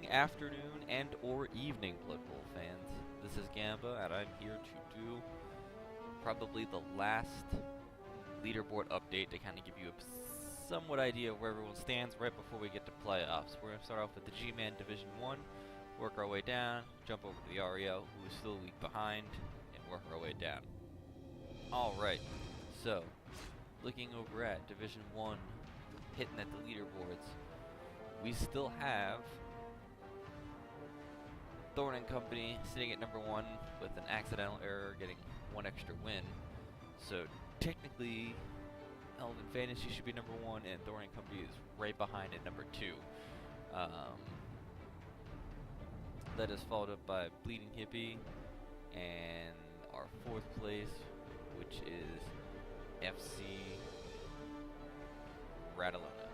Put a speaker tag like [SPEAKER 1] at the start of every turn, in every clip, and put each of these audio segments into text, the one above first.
[SPEAKER 1] morning, afternoon, and or evening, Blood Bowl fans. This is Gamba, and I'm here to do probably the last leaderboard update to kind of give you a somewhat idea of where everyone stands right before we get to playoffs. We're going to start off with the G-Man Division 1, work our way down, jump over to the REL, who is still a week behind, and work our way down. Alright, so, looking over at Division 1, hitting at the leaderboards, we still have Thorn and Company sitting at number 1 with an accidental error, getting one extra win. So technically, Elven Fantasy should be number 1, and Thorn and Company is right behind at number 2. That is followed up by Bleeding Hippie, and our 4th place, which is FC Radalona,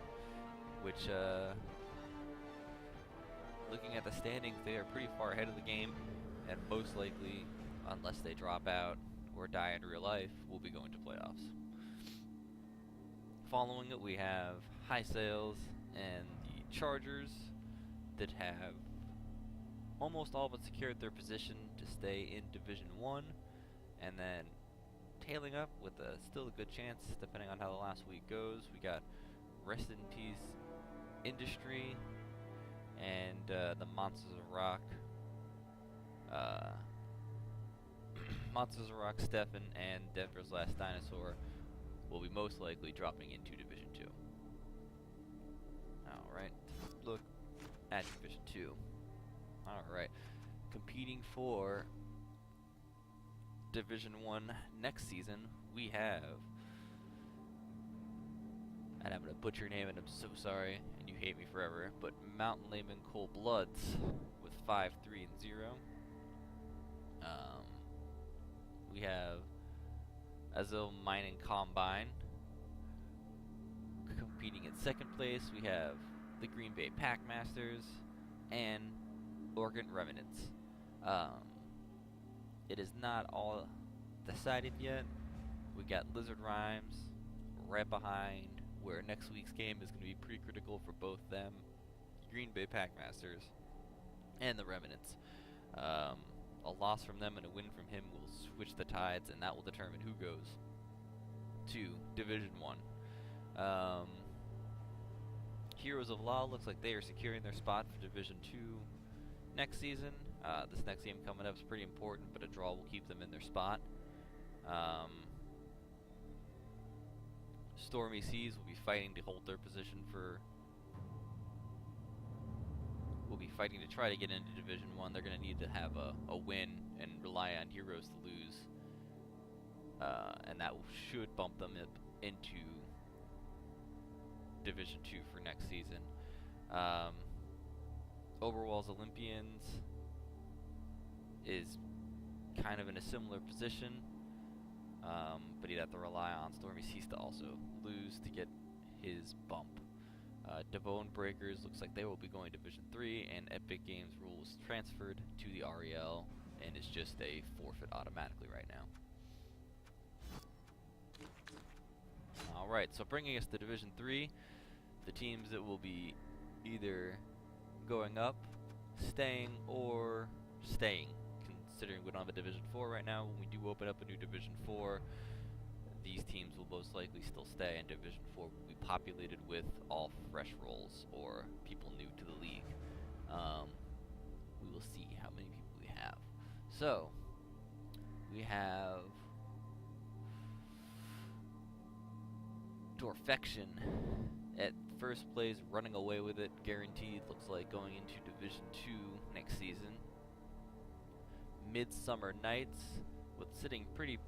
[SPEAKER 1] which looking at the standings, they are pretty far ahead of the game, and most likely, unless they drop out or die in real life, will be going to playoffs. Following it, we have High Sales and the Chargers that have almost all but secured their position to stay in Division 1, and then tailing up with still a good chance, depending on how the last week goes, we got Rest in Peace Industry and the Monsters of Rock. Monsters of Rock, Stefan, and Denver's Last Dinosaur will be most likely dropping into Division 2. Alright, look at Division 2. Alright, competing for Division 1 next season, we have, and I'm going to butcher your name, and I'm so sorry, and you hate me forever, but Mountain Layman Cold Bloods with 5-3-0. We have Azil Mining Combine competing in 2nd place. We have the Green Bay Packmasters and Organ Remnants. It is not all decided yet. We got Lizard Rhymes right behind, where next week's game is going to be pretty critical for both them, Green Bay Packmasters, and the Remnants. A loss from them and a win from him will switch the tides, and that will determine who goes to Division 1. Heroes of Law looks like they are securing their spot for Division 2 next season. This next game coming up is pretty important, but a draw will keep them in their spot. Stormy Seas will be fighting to hold their position will be fighting to try to get into Division 1. They're going to need to have a win and rely on Heroes to lose. And that should bump them up into Division 2 for next season. Overwall's Olympians is kind of in a similar position, but he'd have to rely on Stormy Seas to also lose to get his bump. Devone Breakers looks like they will be going Division 3, and Epic Games Rules transferred to the REL, and it's just a forfeit automatically right now. Alright, so bringing us to Division 3, the teams that will be either going up, staying, or staying. Considering we don't have a Division 4 right now, when we do open up a new Division 4, these teams will most likely still stay, and Division 4 will be populated with all fresh roles or people new to the league. We will see how many people we have. So, we have Dorfection at 1st place, running away with it, guaranteed. Looks like going into Division 2 next season. Midsummer Nights, with sitting pretty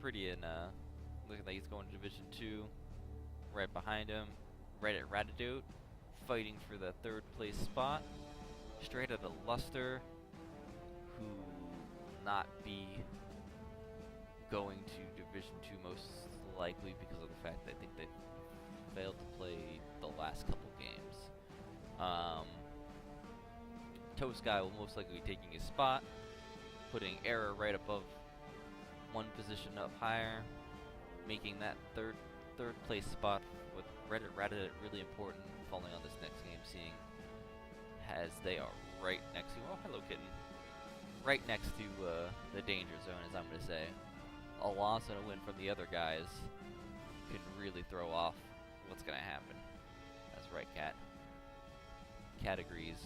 [SPEAKER 1] in, looking like he's going to Division 2. Right behind him, right at Ratadote, fighting for the 3rd place spot. Straight out of Luster, who will not be going to Division 2 most likely because of the fact that I think they failed to play the last couple games. Toast Guy will most likely be taking his spot, putting Error right above one position up higher, making that third place spot with Reddit really important following on this next game, seeing as they are right next to, oh, hello kitten, right next to the danger zone, as I'm going to say. A loss and a win from the other guys can really throw off what's going to happen. That's right, Cat. Cat agrees.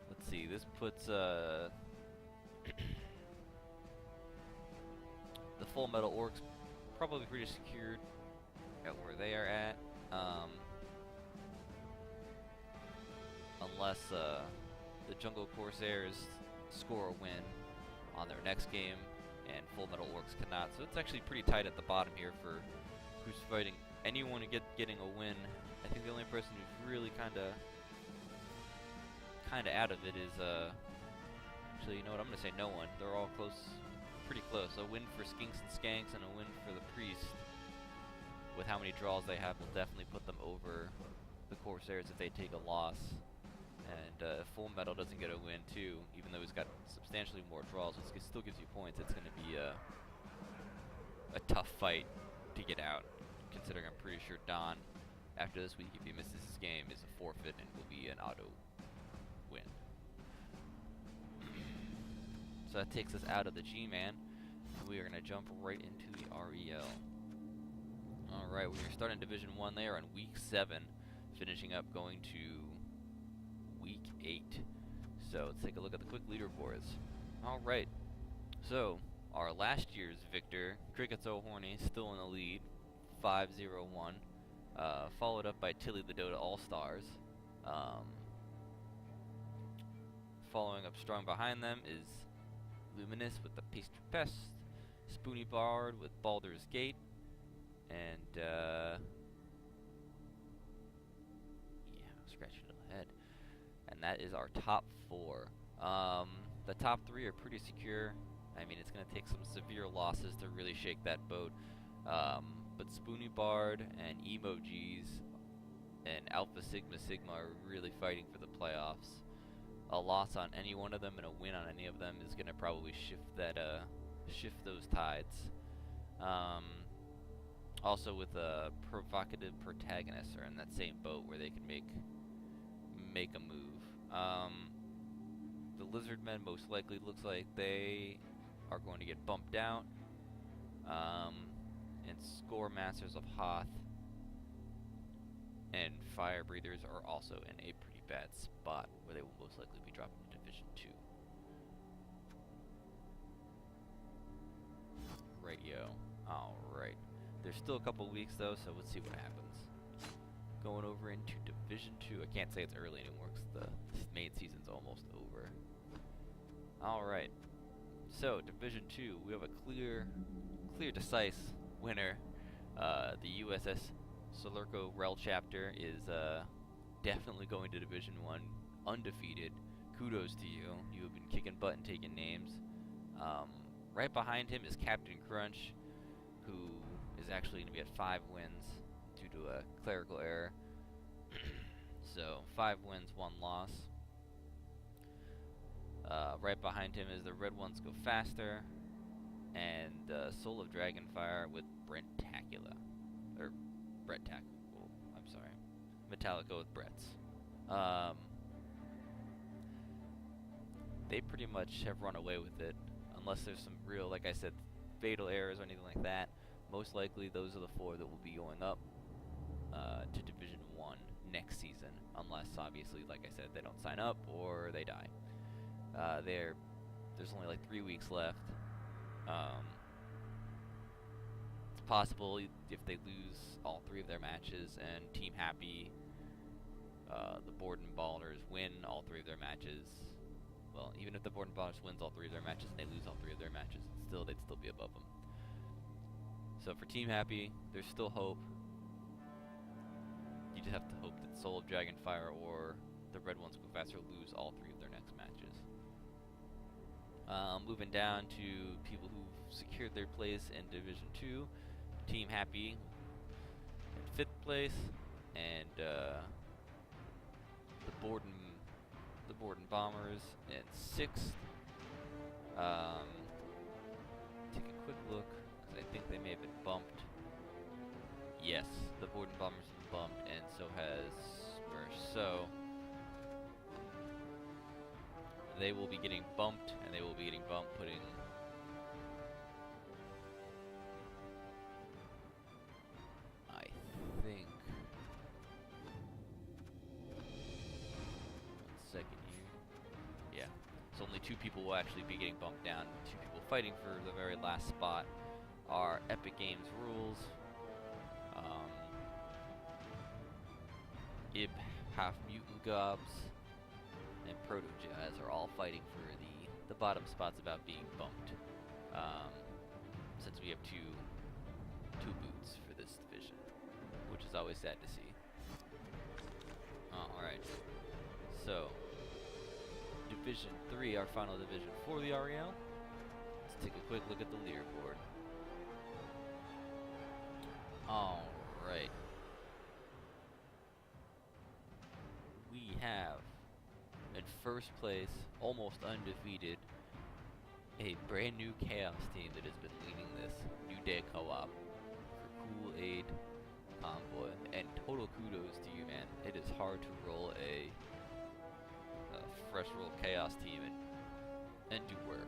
[SPEAKER 1] Let's see, this puts the Full Metal Orcs probably pretty secured at where they are at. Unless the Jungle Corsairs score a win on their next game, and Full Metal Orcs cannot. So it's actually pretty tight at the bottom here for who's fighting anyone getting a win. I think the only person who's really kind of out of it is actually, you know what? I'm gonna say no one. They're all close, pretty close. A win for Skinks and Skanks and a win for the Priest. With how many draws they have, will definitely put them over the Corsairs if they take a loss. And if Full Metal doesn't get a win too, even though he's got substantially more draws, it still gives you points. It's going to be a tough fight to get out, considering I'm pretty sure Don, after this week, if he misses his game, is a forfeit and will be an auto win. So that takes us out of the G-Man. We are going to jump right into the REL. Alright, we are starting Division 1 there on Week 7, finishing up going to Week 8. So let's take a look at the quick leaderboards. Alright, so our last year's victor, Cricket So Horny, still in the lead, 5-0-1. Followed up by Tilly the Dota All-Stars. Following up strong behind them is Luminous with the Pastry Pest, Spoony Bard with Baldur's Gate, and yeah, scratching a head. And that is our top 4. The top 3 are pretty secure. I mean, it's going to take some severe losses to really shake that boat. But Spoony Bard and Emojis and Alpha Sigma Sigma are really fighting for the playoffs. A loss on any one of them and a win on any of them is going to probably shift those tides. Also with Provocative Protagonists are in that same boat where they can make a move. The Lizardmen most likely looks like they are going to get bumped out. And Score Masters of Hoth and Fire Breathers are also in a pretty bad spot where they will most likely be dropping to Division 2. Radio. Alright. There's still a couple weeks though, so let's see what happens. Going over into Division 2. I can't say it's early anymore because the main season's almost over. Alright. So, Division 2, we have a clear, decisive winner. The USS Solurco REL chapter is definitely going to Division 1 undefeated. Kudos to you. You have been kicking butt and taking names. Right behind him is Captain Crunch, who is actually going to be at 5 wins due to a clerical error. So 5 wins, 1 loss. Right behind him is the Red Ones Go Faster, and Soul of Dragonfire with Brentacula. Or Brett-Tackle, I'm sorry. Metallica with Brett's. They pretty much have run away with it, unless there's some real, like I said, fatal errors or anything like that. Most likely those are the 4 that will be going up to Division 1 next season, unless obviously, like I said, they don't sign up or they die. There's only like 3 weeks left. It's possible if they lose all 3 of their matches and Team Happy, the Borden Ballers win all 3 of their matches. Well, even if the Borden Ballers wins all 3 of their matches and they lose all 3 of their matches, they'd still be above them. So for Team Happy, there's still hope. You just have to hope that Soul of Dragonfire or the Red Ones Go Faster lose all 3 of their next matches. Moving down to people who've secured their place in Division 2. Team Happy in 5th place, and the Borden Bombers in 6th. Take a quick look, because I think they may have been bumped. Yes, the Borden Bombers have been bumped, and so has Spurs. So they will be getting bumped, and they will be getting bumped, putting I think 1 second here. Yeah. So only 2 people will actually be getting bumped down. 2 people fighting for the very last spot are Epic Games Rules, Ib, Half Mutant Gobs, and Proto Jazz are all fighting for the bottom spots about being bumped. Since we have two boots for this division, which is always sad to see. Alright. So Division 3, our final division for the REL. Let's take a quick look at the leaderboard. Alright. We have, in first place, almost undefeated, a brand new Chaos team that has been leading this New Day co-op for Kool-Aid Convoy, and total kudos to you, man. It is hard to roll a fresh roll Chaos team and do work.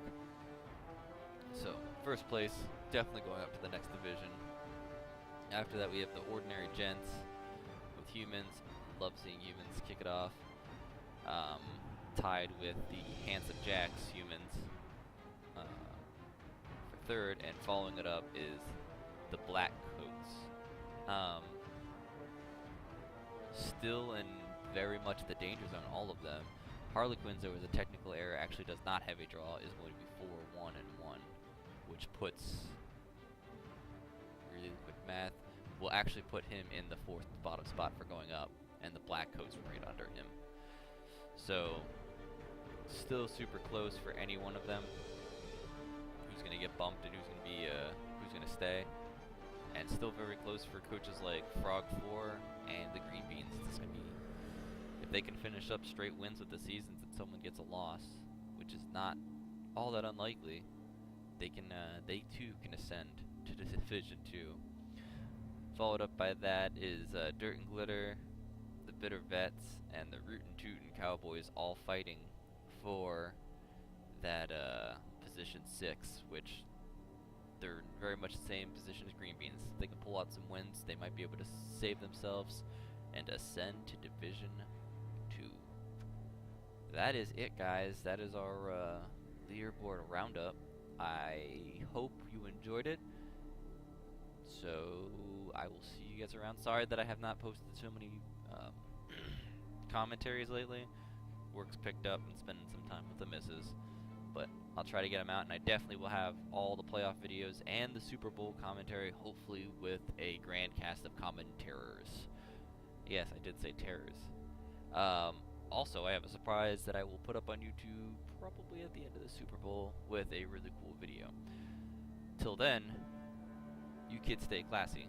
[SPEAKER 1] So, first place, definitely going up to the next division. After that, we have the Ordinary Gents with Humans. Love seeing Humans kick it off. Tied with the Handsome Jacks Humans for third, and following it up is the Black Coats. Still in very much the danger zone, all of them. Harlequins, there was a technical error, actually does not have a draw, is going to be 4-1 and 1, which puts, really quick math, will actually put him in the 4th bottom spot for going up, and the Black Coats right under him. So, still super close for any one of them. Who's going to get bumped and who's going to stay. And still very close for coaches like Frog 4 and the Green Beans. It's going to be, if they can finish up straight wins with the seasons and someone gets a loss, which is not all that unlikely, they too can ascend to the Division 2. Followed up by that is Dirt and Glitter, the Bitter Vets, and the Rootin' Tootin' Cowboys all fighting for that position 6, which they're very much the same position as Green Beans. If they can pull out some wins, they might be able to save themselves and ascend to Division 2. That is it, guys. That is our leaderboard roundup. I hope you enjoyed it. So I will see you guys around. Sorry that I have not posted so many commentaries lately. Work's picked up and spending some time with the missus, but I'll try to get them out, and I definitely will have all the playoff videos and the Super Bowl commentary, hopefully with a grand cast of commentators. Yes, I did say terrors. Also, I have a surprise that I will put up on YouTube probably at the end of the Super Bowl with a really cool video. Till then, you kids stay classy.